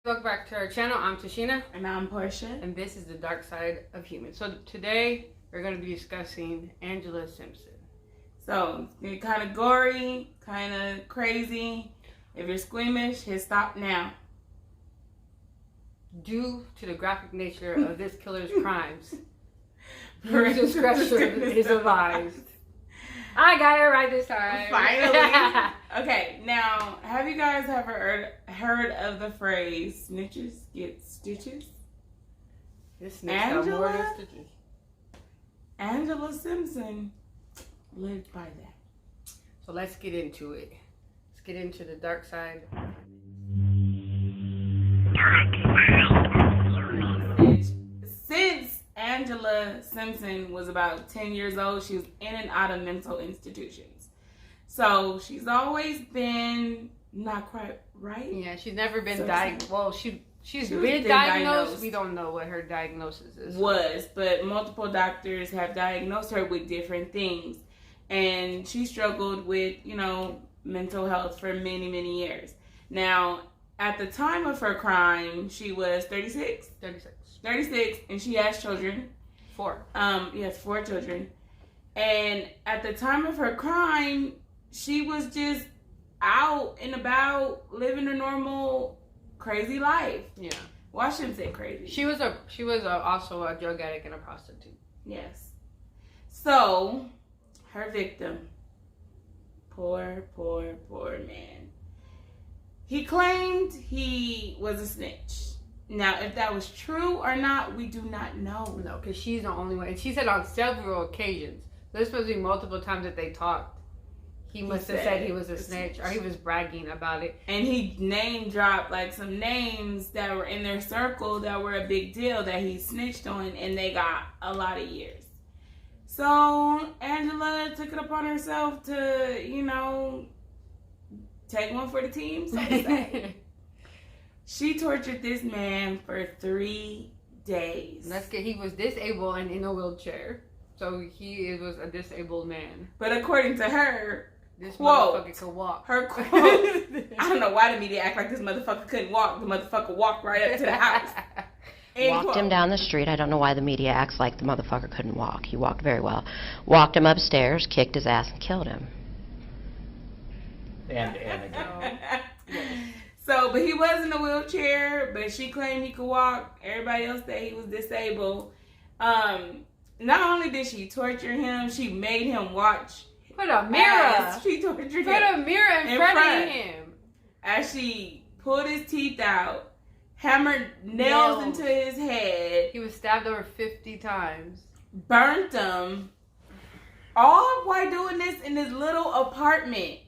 Welcome back to our channel. I'm Tashina. And I'm Portia. And this is the dark side of humans. So today we're going to be discussing Angela Simpson. So it's kind of gory, kind of crazy. If you're squeamish, hit stop now. Due to the graphic nature of this killer's crimes, your discretion is advised. I got it right this time. Finally. Okay, now, have you guys ever heard of the phrase, snitches get stitches? This snitch got more than stitches. Angela Simpson lived by that. So let's get into it. Let's get into the dark side. Since Angela Simpson was about 10 years old, she was in and out of mental institutions. So she's always been not quite right. Yeah, she's never been diagnosed. Well, she's been diagnosed. We don't know what her diagnosis is. But multiple doctors have diagnosed her with different things. And she struggled with, mental health for many, many years. Now, at the time of her crime, she was 36? 36, and she has children. 4. Yes, 4 children. And at the time of her crime, she was just out and about living a normal, crazy life. Yeah. Well, I shouldn't say crazy. She was also a drug addict and a prostitute. Yes. So, her victim, poor man. He claimed he was a snitch. Now, if that was true or not, we do not know. No, because she's the only one. And she said on several occasions. There's supposed to be multiple times that they talked. He must have said he was a snitch, or he was bragging about it. And he name dropped like some names that were in their circle that were a big deal that he snitched on, and they got a lot of years. So Angela took it upon herself to, take one for the team, so to say. She tortured this man for 3 days. He was disabled and in a wheelchair. So he was a disabled man. But according to her, this motherfucker could walk. Her quote, I don't know why the media act like this motherfucker couldn't walk. The motherfucker walked right up to the house. Walked him down the street. I don't know why the media acts like the motherfucker couldn't walk. He walked very well. Walked him upstairs, kicked his ass, and killed him. And again. So, but he was in a wheelchair, but she claimed he could walk. Everybody else said he was disabled. Not only did she torture him, she made him watch. Put a mirror. She tortured him. Put a mirror in front of him. As she pulled his teeth out, hammered nails into his head. He was stabbed over 50 times. Burnt him. All while doing this in this little apartment.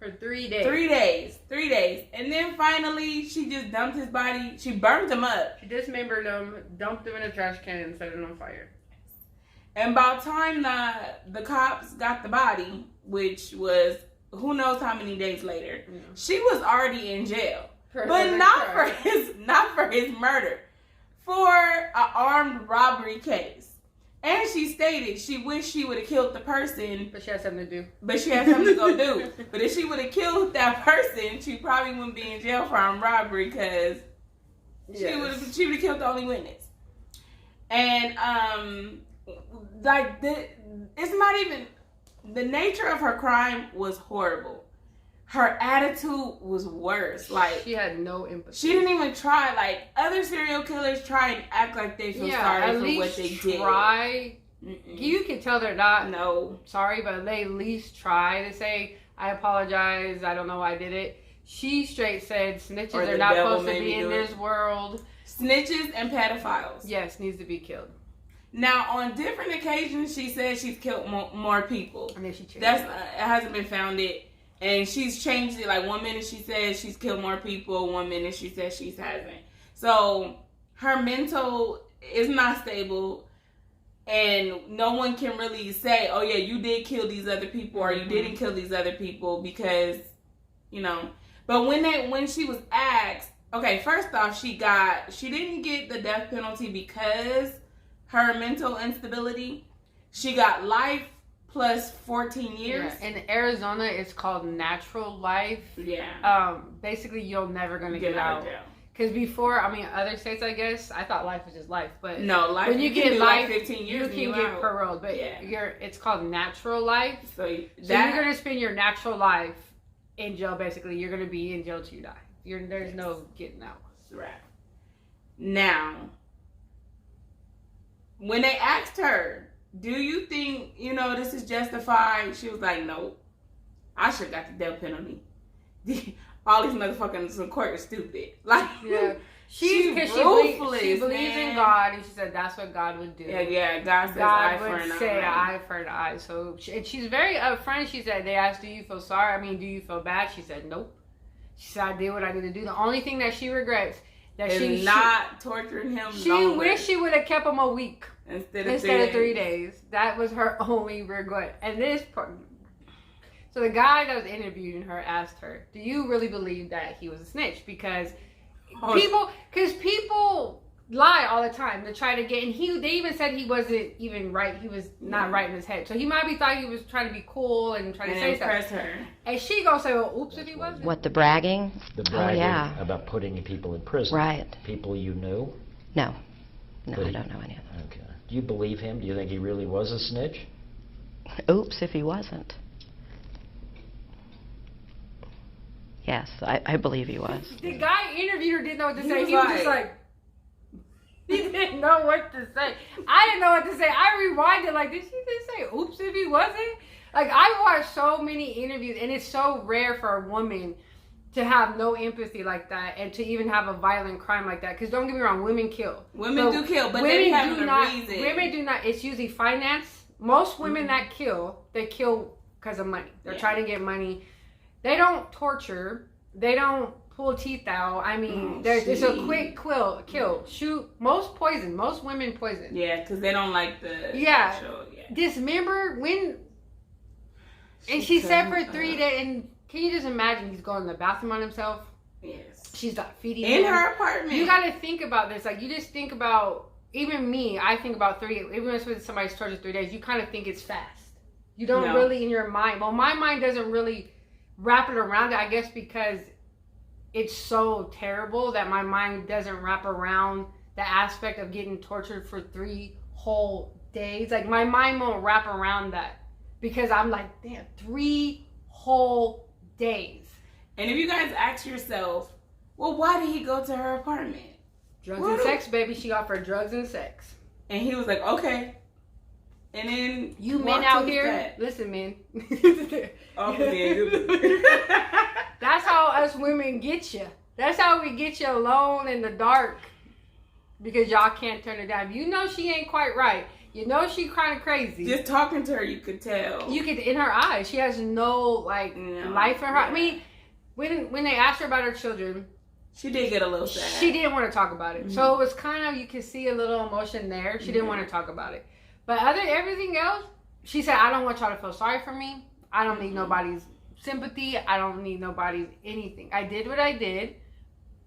For 3 days. 3 days. And then finally, she just dumped his body. She burned him up. She dismembered him, dumped him in a trash can, and set it on fire. And by the time the cops got the body, which was who knows how many days later, she was already in jail. But not for his murder. For an armed robbery case. And she stated she wished she would have killed the person. But she had something to do. But she had something to go do. But if she would have killed that person, she probably wouldn't be in jail for armed robbery because she would have killed the only witness. And it's not even, the nature of her crime was horrible. Her attitude was worse. Like, she had no empathy. She didn't even try. Like, other serial killers try and act like they feel sorry for what they did. You can tell they're not sorry, but they at least try to say, I apologize, I don't know why I did it. She straight said snitches are not supposed to be in this world. Snitches and pedophiles. Yes, needs to be killed. Now, on different occasions, she says she's killed more people. And then she changed it hasn't been founded. And she's changed it. Like, 1 minute she says she's killed more people. 1 minute she says she hasn't. So, her mental is not stable. And no one can really say, oh, yeah, you did kill these other people. Or you didn't kill these other people. Because, But when she was asked, okay, first off, she didn't get the death penalty because her mental instability. She got life plus 14 years. Yeah. In Arizona, it's called natural life. Yeah. Basically, you're never going to get out. Because before, I mean, other states, I guess, I thought life was just life. But no, life, when you can get do life, like 15 years you can get paroled. But it's called natural life. So you're going to spend your natural life in jail, basically. You're going to be in jail till you die. There's no getting out. Right. Now, when they asked her, do you think, this is justified? She was like, no. I should have got the death penalty. All these motherfuckers in court are stupid. Like, yeah. She believes in God, and she said that's what God would do. Yeah, God says eye for an eye. Say eye for an eye. So, and she's very upfront. She said, they asked, do you feel sorry? I mean, do you feel bad? She said, nope. She said, I did what I need to do. The only thing that she regrets that is not torturing him. She wished she would have kept him a week instead of 3 days. That was her only regret. And this part. So the guy that was interviewing her asked her, do you really believe that he was a snitch? Because people lie all the time to try to get, and they even said he wasn't even right. He was not right in his head. So he might be thought he was trying to be cool and trying to say impress stuff. her. And she gonna say, well, oops, if he wasn't. What, the bragging? The bragging about putting people in prison. Right. People you knew? No, I don't know any of them. Okay. Do you believe him? Do you think he really was a snitch? Oops, if he wasn't. Yes, I believe he was. The guy interviewed her didn't know what to say. He was just like, he didn't know what to say. I didn't know what to say. I rewinded like, did she just say, oops, if he wasn't? Like, I watched so many interviews, and it's so rare for a woman to have no empathy like that and to even have a violent crime like that. Because don't get me wrong, women kill. Women do kill, but they have a reason. Women do not. It's usually finance. Most women that kill, they kill because of money. They're trying to get money. They don't torture. They don't pull teeth out. I mean, it's a quick kill. Shoot. Most poison. Most women poison. Yeah, because they don't like the actual, dismember when. And she said for 3 days. And can you just imagine he's going to the bathroom on himself? Yes. She's not feeding in him. her apartment. You got to think about this. Like, you just think about, even me, I think about even if somebody's tortured 3 days, you kind of think it's fast. You don't really in your mind. Well, my mind doesn't really wrap it around it, I guess, because it's so terrible that my mind doesn't wrap around the aspect of getting tortured for 3 whole days. Like, my mind won't wrap around that because I'm like, damn, 3 whole days. And if you guys ask yourself, well, why did he go to her apartment? Drugs and sex, baby. She offered drugs and sex. And he was like, okay. And then you men out here, listen, men. That's how us women get you. That's how we get you alone in the dark because y'all can't turn her down. You know she ain't quite right. You know she kind of crazy. Just talking to her, you could tell. You could in her eyes. She has no life in her. I mean, when they asked her about her children, she did get a little sad. She didn't want to talk about it. Mm-hmm. So it was kind of, you could see a little emotion there. She didn't want to talk about it. But everything else, she said, I don't want y'all to feel sorry for me. I don't need nobody's sympathy. I don't need nobody's anything. I did what I did.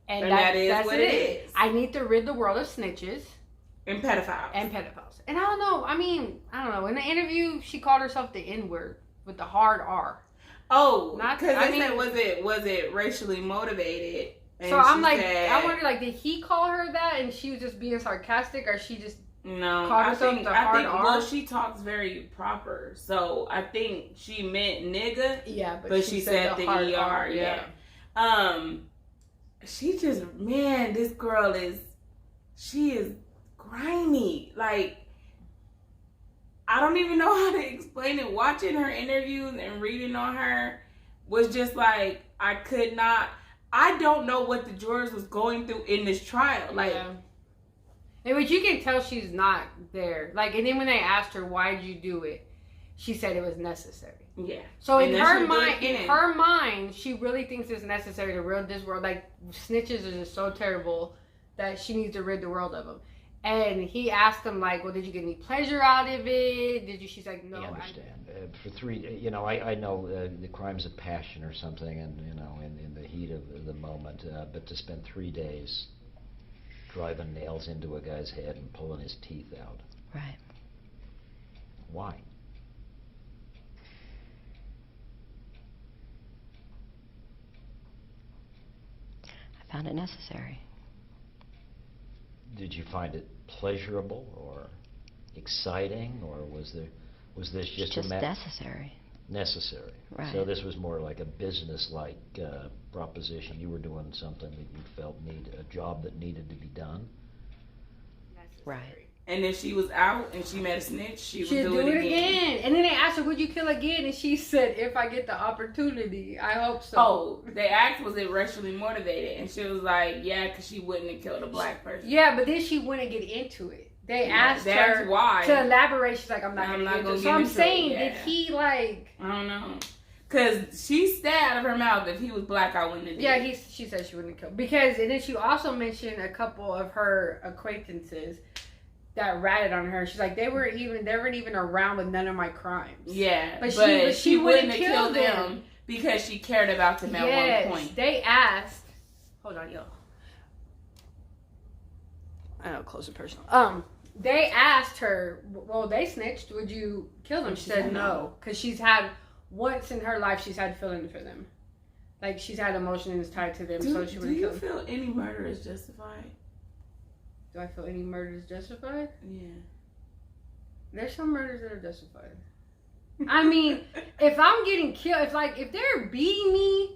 And that's what it is. I need to rid the world of snitches. And pedophiles. And I don't know. I mean, I don't know. In the interview, she called herself the N-word with the hard R. Oh, because they said, was it racially motivated? And so I'm like, I wonder, like, did he call her that and she was just being sarcastic, or she just called herself the hard R? Well, she talks very proper, so I think she meant nigga. Yeah, but she said the ER. Yeah. She just, man, this girl she is grimy. Like, I don't even know how to explain it. Watching her interviews and reading on her was just like, I don't know what the jurors was going through in this trial. Like, but you can tell she's not there. Like, and then when they asked her, why'd you do it? She said it was necessary. Yeah. So in her mind, she really thinks it's necessary to rid this world. Like, snitches are just so terrible that she needs to rid the world of them. And he asked him, like, well, did you get any pleasure out of it? She's like, no. I understand. For 3, I know the crimes of passion or something, and in the heat of the moment. But to spend 3 days driving nails into a guy's head and pulling his teeth out. Right. Why? I found it necessary. did you find it pleasurable or exciting, or was this just necessary? Necessary. Right. So this was more like a business-like proposition. You were doing something that you felt a job that needed to be done. Right. And if she was out and she met a snitch, she'd do it again. And then they asked her, would you kill again? And she said, if I get the opportunity, I hope so. Oh, they asked, was it racially motivated? And she was like, yeah, because she wouldn't have killed a black person. Yeah, but then she wouldn't get into it. They asked her why. To elaborate. She's like, I'm not going to get into it. So I'm saying, did he like... I don't know. Because she said out of her mouth, if he was black, I wouldn't have did it. Yeah, she said she wouldn't have killed. Because, and then she also mentioned a couple of her acquaintances that ratted on her. She's like, they weren't even around with none of my crimes. Yeah, but she wouldn't have killed them because she cared about them at one point. They asked. Hold on, y'all. I know, close and personal. They asked her, well, they snitched. Would you kill them? She said no, because she's had once in her life she's had feelings for them, like she's had emotions tied to them. So she would. Do you feel any murder is justified? Do I feel any murder is justified? Yeah. There's some murders that are justified. I mean, if I'm getting killed, if they're beating me.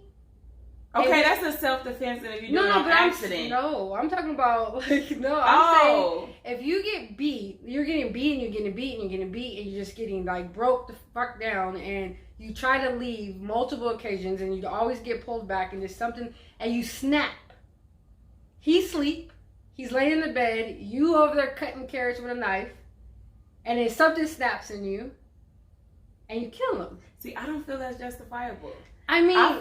Okay, that's a self-defense, and if you do it on accident. I'm talking about, I'm saying, if you get beat, you're getting beat, and you're getting beat, and you're getting beat, and you're just getting, broke the fuck down, and you try to leave multiple occasions, and you always get pulled back, and there's something, and you snap. He's asleep. He's laying in the bed, you over there cutting carrots with a knife, and then something snaps in you, and you kill him. See, I don't feel that's justifiable. I mean, I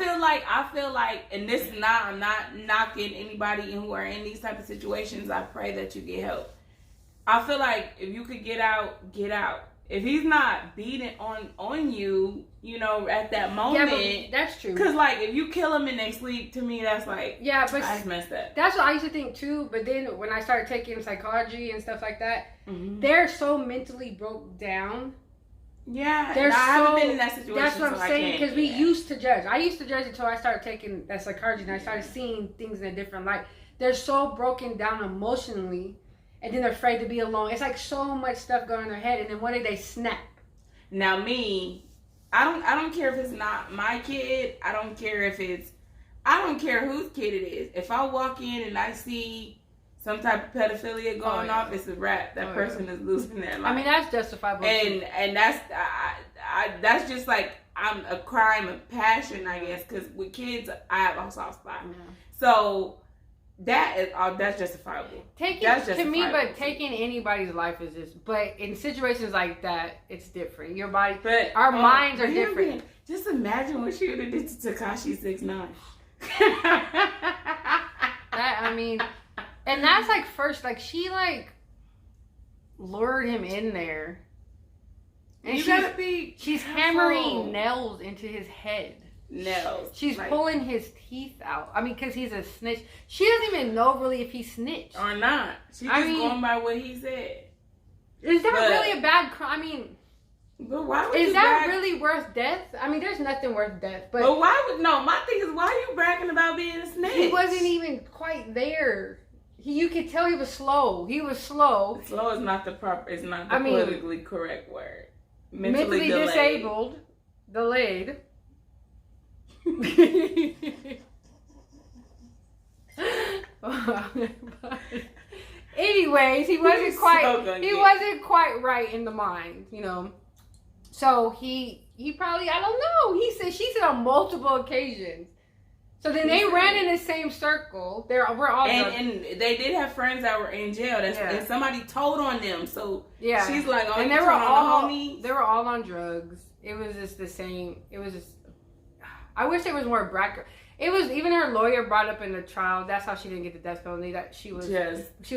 feel like, and this is I'm not knocking anybody who are in these type of situations. I pray that you get help. I feel like if you could get out, get out. If he's not beating on you, at that moment. Yeah, but that's true. Because, if you kill them and they sleep, to me, that's that's messed up. That's what I used to think, too. But then when I started taking psychology and stuff like that, they're so mentally broke down. Yeah, I haven't been in that situation. That's what I'm saying, because we used to judge. I used to judge until I started taking that psychology, and I started seeing things in a different light. They're so broken down emotionally, and then they're afraid to be alone. It's like so much stuff going in their head, and then one day they snap. Now me, I don't care if it's not my kid. I don't care whose kid it is. If I walk in and I see some type of pedophilia going off, it's a wrap. That person is losing their life. I mean, that's justifiable. And that's just I'm a crime of passion, I guess, because with kids, I have a soft spot. Yeah. So that's justifiable. Taking anybody's life is just. But in situations like that, it's different. Your body, but our minds are different. Just imagine what she would have did to Tekashi 6ix9ine. And that's first, she lured him in there. And she's hammering nails into his head. Nails. She's pulling his teeth out. I mean, because he's a snitch. She doesn't even know really if he snitched. Or not. She's just going by what he said. Is that really a bad crime? I mean... But why would is that really worth death? I mean, there's nothing worth death. But my thing is, why are you bragging about being a snitch? He wasn't even quite there. You could tell he was slow. He was slow. Slow is not the politically correct word. Mentally disabled. Delayed. Anyways, he wasn't quite right in the mind, So he probably, I don't know. She said on multiple occasions. So then they ran in the same circle. We're all and they did have friends that were in jail. And somebody told on them. So she's like, oh, and they were all on drugs. It was just the same. It was just. I wish there was more bracket. It was even her lawyer brought up in the trial. That's how she didn't get the death penalty. That she was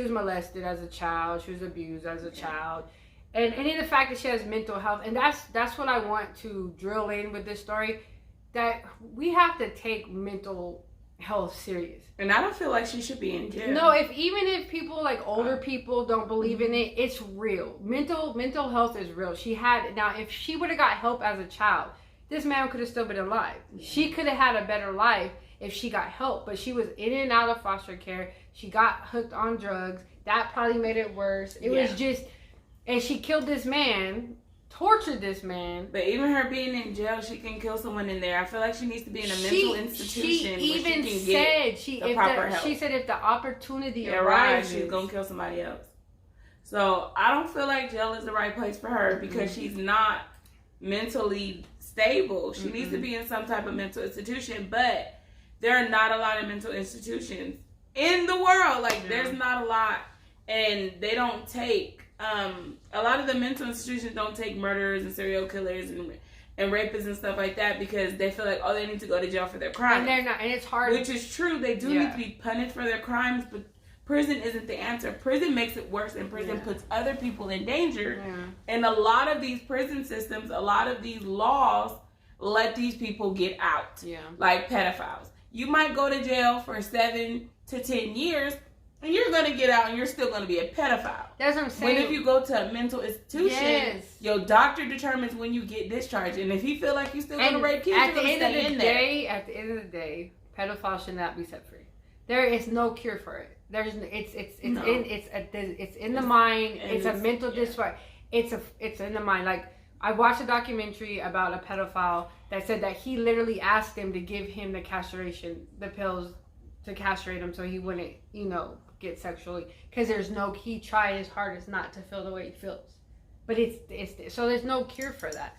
molested as a child. She was abused as a child. And then the fact that she has mental health, and that's what I want to drill in with this story. That we have to take mental health serious. And I don't feel like she should be in jail. No, even if people older people don't believe in it, it's real. Mental health is real. If she would have got help as a child, this man could have still been alive. Yeah. She could have had a better life if she got help. But she was in and out of foster care. She got hooked on drugs. That probably made it worse. It was just, and she killed this man, tortured this man. But even her being in jail, she can kill someone in there. I feel like she needs to be in a mental institution she where even she can get the proper help. She said if the opportunity arises, she's going to kill somebody else. So I don't feel like jail is the right place for her because she's not mentally stable. She needs to be in some type of mental institution, but there are not a lot of mental institutions in the world. Like, there's not a lot, and they don't take, a lot of the mental institutions don't take murderers and serial killers and rapists and stuff like that because they feel like, oh, they need to go to jail for their crimes. And they're not, and it's hard. Which is true. They do need to be punished for their crimes, but prison isn't the answer. Prison makes it worse, and prison puts other people in danger. Yeah. And a lot of these prison systems, a lot of these laws let these people get out. Yeah. Like pedophiles. You might go to jail for 7 to 10 years, and you're going to get out, and you're still going to be a pedophile. That's what I'm saying. When if you go to a mental institution, your doctor determines when you get discharged. And if he feel like you're still going to rape kids, you're going to stay in there. At the end of the day, pedophiles should not be set free. There is no cure for it. It's in the mind. It's a mental disorder. It's in the mind. Like, I watched a documentary about a pedophile that said that he literally asked them to give him the pills to castrate him so he wouldn't, get sexually, because he tried his hardest not to feel the way he feels. But so there's no cure for that.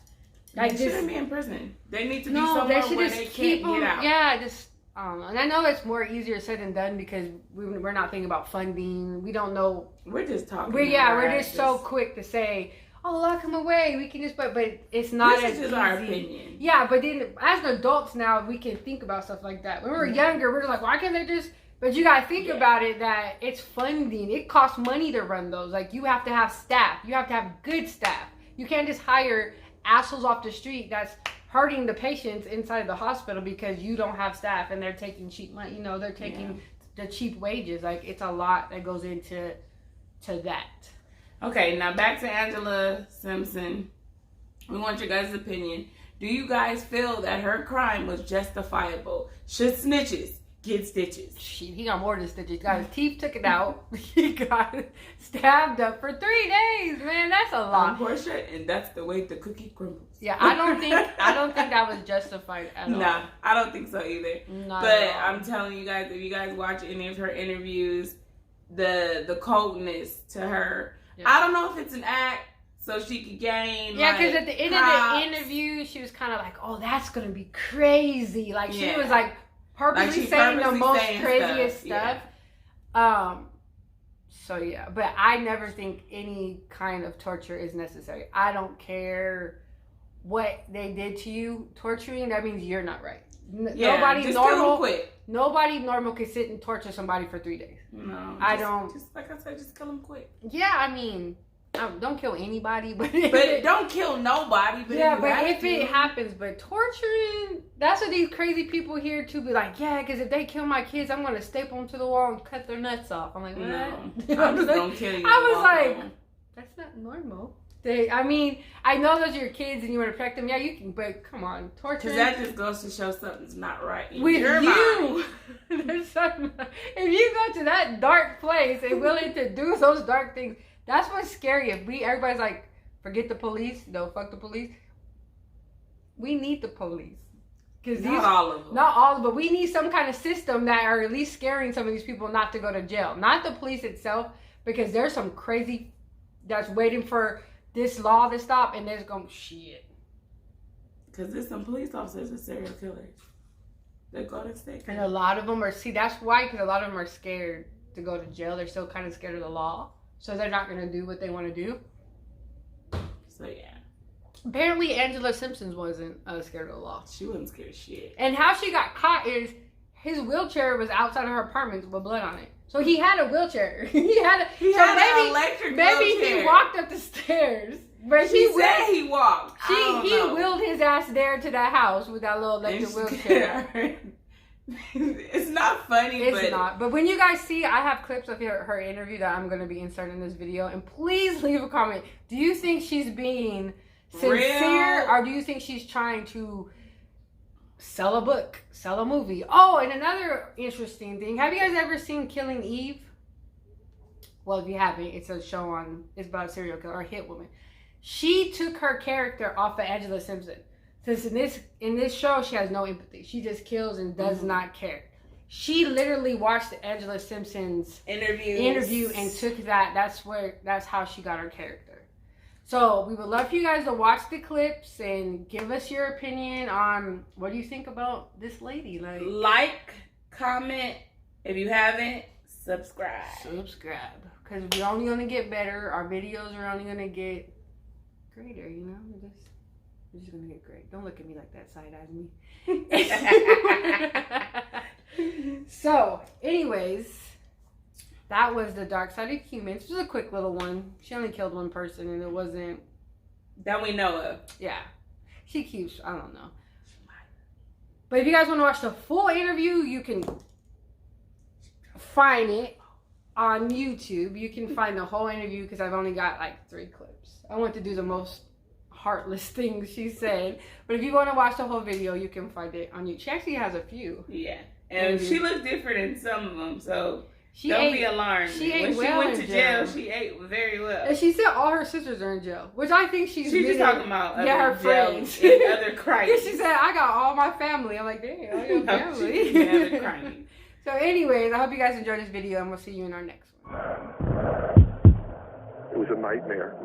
They shouldn't be in prison. They need to be somewhere where they can't get out. Yeah, and I know it's more easier said than done because we're not thinking about funding. We don't know. We're just talking. We're just so quick to say, oh, lock him away. We can just, but it's not as easy. This is just our opinion. Yeah, but then as adults now, we can think about stuff like that. When we were younger, we were like, why can't they just? But you gotta think about it that it's funding. It costs money to run those. Like, you have to have staff. You have to have good staff. You can't just hire assholes off the street that's hurting the patients inside the hospital because you don't have staff and they're taking cheap money. They're taking the cheap wages. Like, it's a lot that goes into that. Okay, now back to Angela Simpson. We want your guys' opinion. Do you guys feel that her crime was justifiable? Should snitches get stitches? Shit, he got more than stitches. He got his teeth took it out. He got stabbed up for 3 days, man. That's a lot. Portia, and that's the way the cookie crumbles. Yeah, I don't think that was justified at all. Nah, I don't think so either. But I'm telling you guys, if you guys watch any of her interviews, the coldness to her. Yeah. I don't know if it's an act so she could gain. Yeah, because at the end of the interview, she was kind of like, "Oh, that's gonna be crazy." Like, she was like purposely saying the most craziest stuff. Yeah. So yeah, but I never think any kind of torture is necessary. I don't care what they did to you. Torturing, that means you're not right. Nobody normal can sit and torture somebody for 3 days. No, just like I said, just kill them quick. Yeah, I mean, don't kill anybody, but don't kill nobody. But if it happens, but torturing, that's what these crazy people here to be like, yeah, because if they kill my kids, I'm gonna staple them to the wall and cut their nuts off. I'm like, what? No, I'm just gonna kill you. I was like, that's not normal. I know those are your kids and you want to protect them. Yeah, you can, but come on, torture. Because that just goes to show something's not right with you. There's something. If you go to that dark place and willing to do those dark things, that's what's scary. If everybody's like, forget the police, no, fuck the police. We need the police. Not all of them. Not all of them. We need some kind of system that are at least scaring some of these people not to go to jail. Not the police itself, because there's some crazy that's waiting for this law to stop, and they're going, shit. Because there's some police officers and serial killers. They're going to stay. And a lot of them are, that's why, because a lot of them are scared to go to jail. They're still kind of scared of the law. So they're not going to do what they want to do. So, yeah. Apparently, Angela Simpson wasn't scared of the law. She wasn't scared of shit. And how she got caught is his wheelchair was outside of her apartment with blood on it. So he had a wheelchair. He had an electric wheelchair. Maybe he walked up the stairs. But he said he walked. He wheeled his ass there to that house with that little electric wheelchair. It's not funny. It's not. But when you guys see, I have clips of her interview that I'm going to be inserting in this video. And please leave a comment. Do you think she's being sincere, or do you think she's trying to sell a book, sell a movie. Oh, and another interesting thing. Have you guys ever seen Killing Eve? Well, if you haven't, it's a show on, it's about a serial killer or a hit woman. She took her character off of Angela Simpson. Since in this show, she has no empathy. She just kills and does not care. She literally watched Angela Simpson's interview and took that. That's how she got her character. So we would love for you guys to watch the clips and give us your opinion on what do you think about this lady. Like, comment. If you haven't, subscribe. Because we're only going to get better. Our videos are only going to get greater, you know? We're just going to get great. Don't look at me like that, side-eye me. So, anyways, that was The Dark Side of Humans. It was a quick little one. She only killed one person, and it wasn't... that we know of. Yeah. She keeps... I don't know. But if you guys want to watch the full interview, you can find it on YouTube. You can find the whole interview because I've only got like 3 clips. I want to do the most heartless things she said. But if you want to watch the whole video, you can find it on YouTube. She actually has a few. Yeah. And she looks different in some of them, so don't be alarmed. When she went to jail, she ate very well. And she said all her sisters are in jail, which I think she's just talking about her friends and other crimes. She said, I got all my family. I'm like, damn, all your family. Other crimes. So anyways, I hope you guys enjoyed this video, and we'll see you in our next one. It was a nightmare.